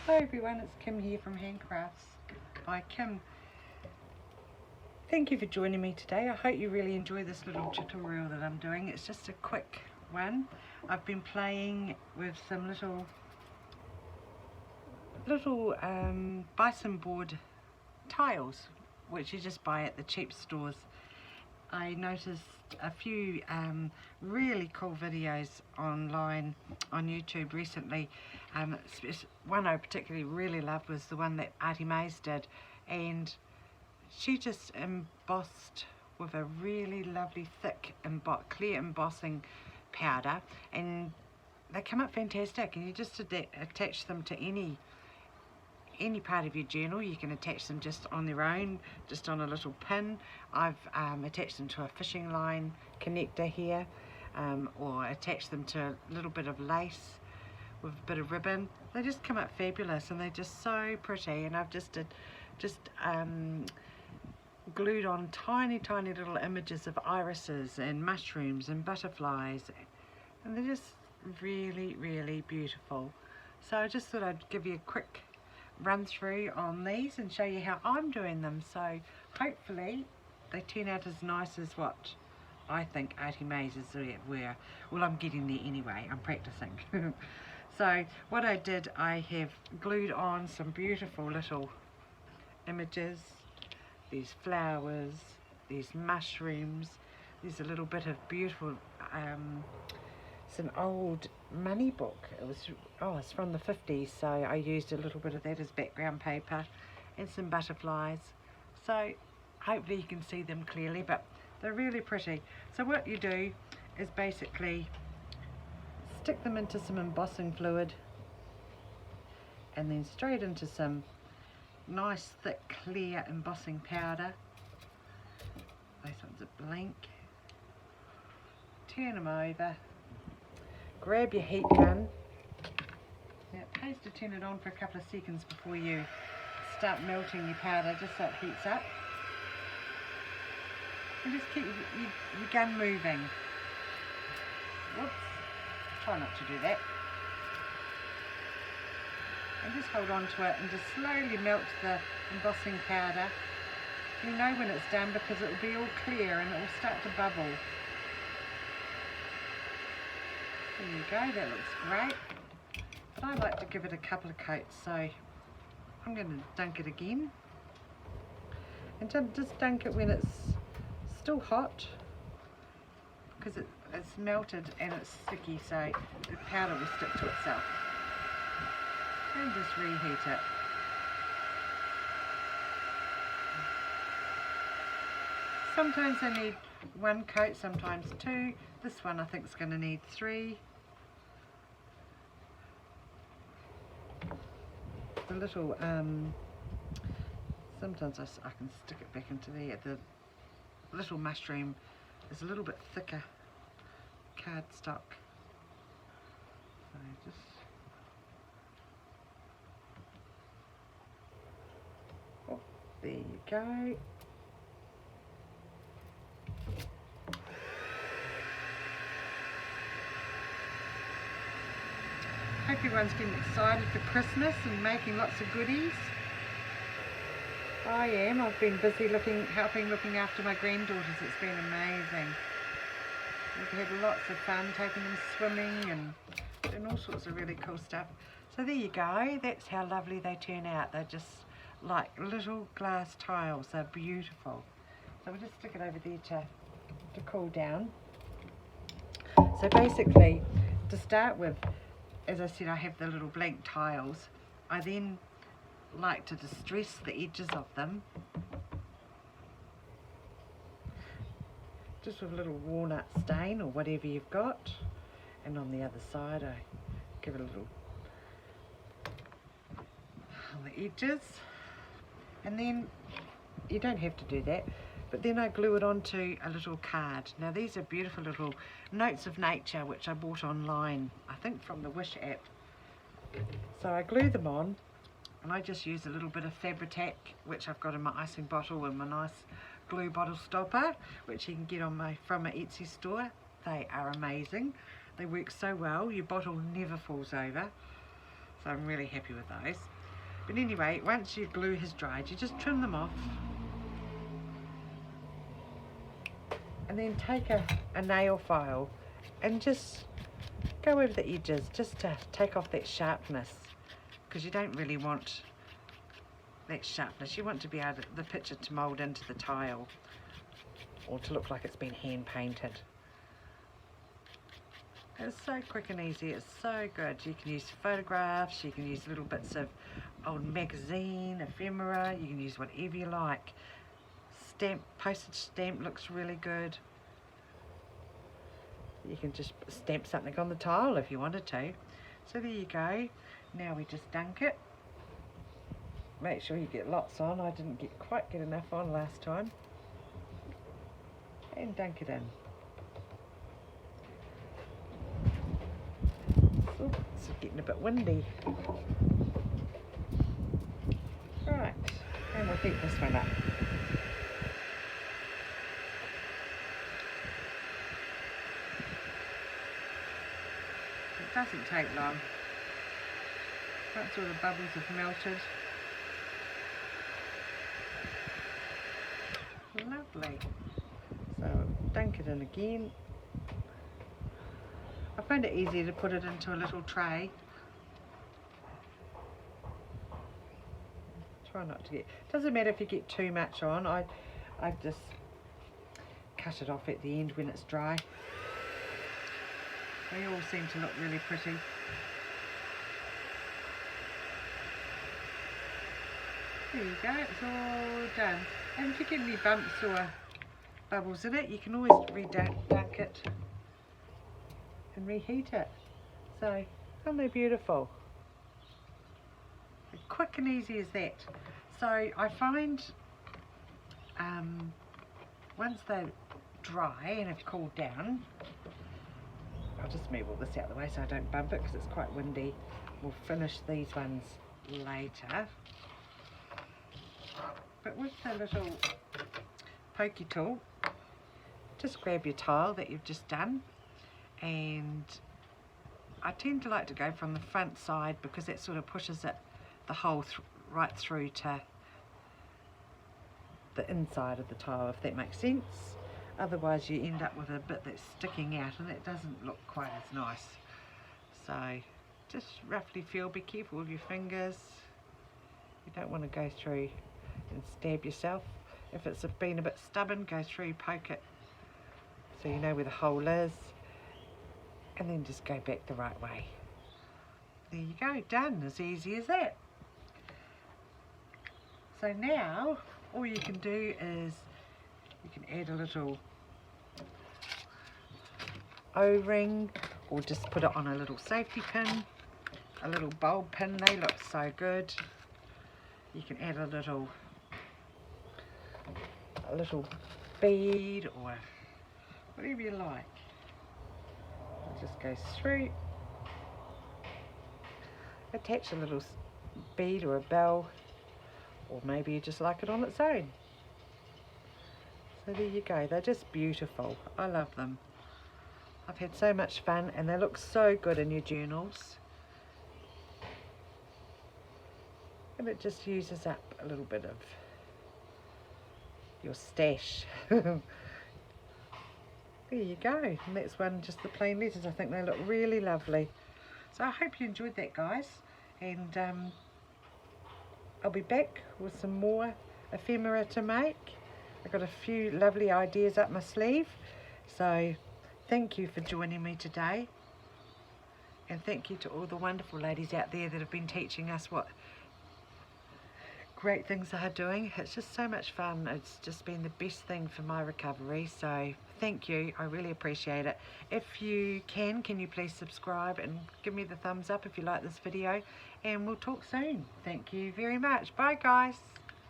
Hi everyone, it's Kim here from Handcrafts by Kim. Thank you for joining me today. I hope you really enjoy this little tutorial that I'm doing. It's just a quick one. I've been playing with some little bison board tiles which you just buy at the cheap stores. I noticed a few really cool videos online on YouTube recently. One I particularly really loved was the one that Artie Mays did, and she just embossed with a really lovely thick clear embossing powder, and they come up fantastic, and you just attach them to any part of your journal. You can attach them just on their own, just on a little pin. I've attached them to a fishing line connector here, or attach them to a little bit of lace with a bit of ribbon. They just come up fabulous, and they're just so pretty. And I've just glued on tiny little images of irises and mushrooms and butterflies, and they're just really beautiful. So I just thought I'd give you a quick run through on these and show you how I'm doing them, so hopefully they turn out as nice as what I think Artie Mays were. Well, I'm getting there anyway, I'm practicing. So what I did, I have glued on some beautiful little images, these flowers, these mushrooms. There's a little bit of beautiful it's an old money book. It's from the 50s, so I used a little bit of that as background paper, and some butterflies. So hopefully you can see them clearly, but they're really pretty. So what you do is basically stick them into some embossing fluid, and then straight into some nice thick clear embossing powder. Those ones are blank. Turn them over. Grab your heat gun. Now it pays to turn it on for a couple of seconds before you start melting your powder, just so it heats up. And just keep your gun moving. Whoops. Try not to do that. And just hold on to it and just slowly melt the embossing powder. You'll know when it's done because it will be all clear and it will start to bubble. There you go, that looks great. But I like to give it a couple of coats, so I'm going to dunk it again. And just dunk it when it's still hot, because it's melted and it's sticky, so the powder will stick to itself. And just reheat it. Sometimes I need one coat, sometimes two. This one I think is going to need 3. The little, sometimes I can stick it back into there. The little mushroom is a little bit thicker cardstock. So just there you go. Hope everyone's getting excited for Christmas and making lots of goodies. I am. I've been busy looking after my granddaughters. It's been amazing. We've had lots of fun taking them swimming and doing all sorts of really cool stuff. So there you go. That's how lovely they turn out. They're just like little glass tiles. They're beautiful. So we'll just stick it over there to cool down. So basically, to start with, as I said, I have the little blank tiles. I then like to distress the edges of them just with a little walnut stain or whatever you've got, and on the other side I give it a little on the edges, and then you don't have to do that, but then I glue it onto a little card. Now these are beautiful little notes of nature which I bought online, I think from the Wish app. So I glue them on, and I just use a little bit of Fabri-Tac, which I've got in my icing bottle, and my nice glue bottle stopper, which you can get from my Etsy store. They are amazing. They work so well, your bottle never falls over. So I'm really happy with those. But anyway, once your glue has dried, you just trim them off. And then take a nail file and just go over the edges just to take off that sharpness, because you don't really want that sharpness. You want to be able to, the picture to mould into the tile or to look like it's been hand painted. It's so quick and easy, it's so good. You can use photographs, you can use little bits of old magazine, ephemera, you can use whatever you like. Stamp, postage stamp looks really good. You can just stamp something on the tile if you wanted to. So there you go. Now we just dunk it. Make sure you get lots on. I didn't quite get enough on last time. And dunk it in. Ooh, it's getting a bit windy. Right, and we'll heat this one up. It doesn't take long. Once all the bubbles have melted. Lovely. So dunk it in again. I find it easier to put it into a little tray. Try not to get, doesn't matter if you get too much on. I just cut it off at the end when it's dry. They all seem to look really pretty. There you go, it's all done. And if you get any bumps or bubbles in it, you can always dunk it and reheat it. So, aren't they beautiful? Quick and easy as that. So I find once they're dry and have cooled down, I'll just move all this out of the way so I don't bump it because it's quite windy. We'll finish these ones later. But with the little pokey tool, just grab your tile that you've just done, and I tend to like to go from the front side because that sort of pushes it the hole right through to the inside of the tile, if that makes sense. Otherwise you end up with a bit that's sticking out and it doesn't look quite as nice. So just roughly feel, be careful with your fingers. You don't want to go through and stab yourself. If it's been a bit stubborn, go through, poke it so you know where the hole is, and then just go back the right way. There you go, done, as easy as that. So now all you can do is you can add a little O-ring or just put it on a little safety pin, a little bulb pin. They look so good. You can add a little bead or whatever you like. It just goes through. Attach a little bead or a bell, or maybe you just like it on its own. So there you go, they're just beautiful. I love them. I've had so much fun and they look so good in your journals. And it just uses up a little bit of your stash. There you go, and that's one, just the plain letters. I think they look really lovely. So I hope you enjoyed that, guys, and I'll be back with some more ephemera to make. I've got a few lovely ideas up my sleeve, so thank you for joining me today, and thank you to all the wonderful ladies out there that have been teaching us what great things they are doing. It's just so much fun. It's just been the best thing for my recovery, so thank you. I really appreciate it. If you can you please subscribe and give me the thumbs up if you like this video, and we'll talk soon. Thank you very much. Bye, guys.